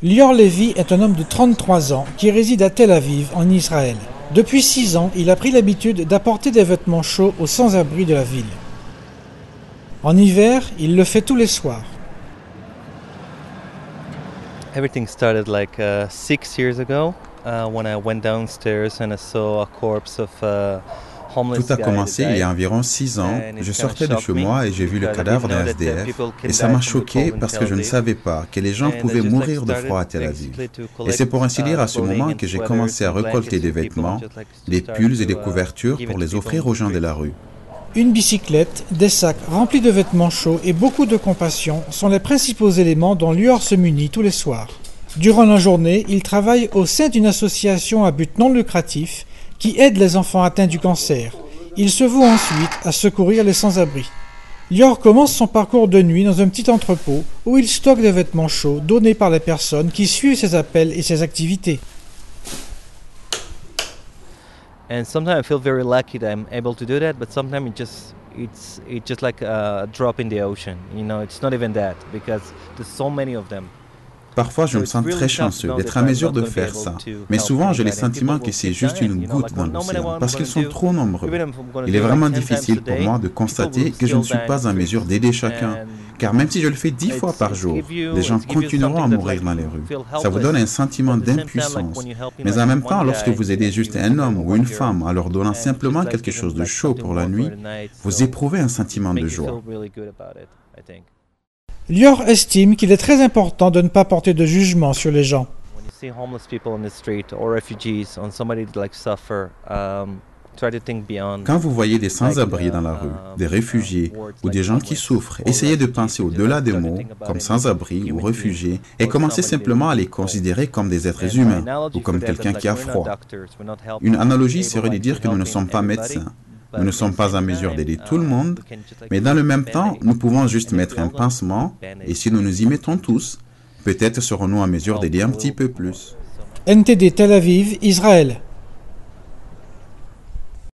Lior Levy est un homme de 33 ans qui réside à Tel Aviv, en Israël. Depuis 6 ans, il a pris l'habitude d'apporter des vêtements chauds aux sans-abri de la ville. En hiver, il le fait tous les soirs. Everything started like 6 years ago when I went downstairs and I saw a corpse of Tout a commencé il y a environ 6 ans. Je sortais de chez moi et j'ai vu le cadavre d'un SDF. Et ça m'a choqué parce que je ne savais pas que les gens pouvaient mourir de froid à Tel Aviv. Et c'est pour ainsi dire à ce moment que j'ai commencé à récolter des vêtements, des pulls et des couvertures pour les offrir aux gens de la rue. Une bicyclette, des sacs remplis de vêtements chauds et beaucoup de compassion sont les principaux éléments dont Lior se munit tous les soirs. Durant la journée, il travaille au sein d'une association à but non lucratif qui aide les enfants atteints du cancer. Il se voue ensuite à secourir les sans-abri. Lior commence son parcours de nuit dans un petit entrepôt où il stocke des vêtements chauds donnés par les personnes qui suivent ses appels et ses activités. And sometimes I feel very lucky that I'm able to do that, but sometimes it's just like a drop in the ocean. You know, it's not even that because there's so many of them. Parfois, je me sens très chanceux d'être à mesure de faire ça. Mais souvent, j'ai le sentiment que c'est juste une goutte dans l'océan, parce qu'ils sont trop nombreux. Il est vraiment difficile pour moi de constater que je ne suis pas en mesure d'aider chacun. Car même si je le fais 10 fois par jour, les gens continueront à mourir dans les rues. Ça vous donne un sentiment d'impuissance. Mais en même temps, lorsque vous aidez juste un homme ou une femme en leur donnant simplement quelque chose de chaud pour la nuit, vous éprouvez un sentiment de joie. Lior estime qu'il est très important de ne pas porter de jugement sur les gens. Quand vous voyez des sans-abri dans la rue, des réfugiés ou des gens qui souffrent, essayez de penser au-delà des mots, comme sans-abri ou réfugiés, et commencez simplement à les considérer comme des êtres humains ou comme quelqu'un qui a froid. Une analogie serait de dire que nous ne sommes pas médecins. Nous ne sommes pas en mesure d'aider tout le monde, mais dans le même temps, nous pouvons juste mettre un pansement, et si nous nous y mettons tous, peut-être serons-nous en mesure d'aider un petit peu plus. NTD Tel Aviv, Israël.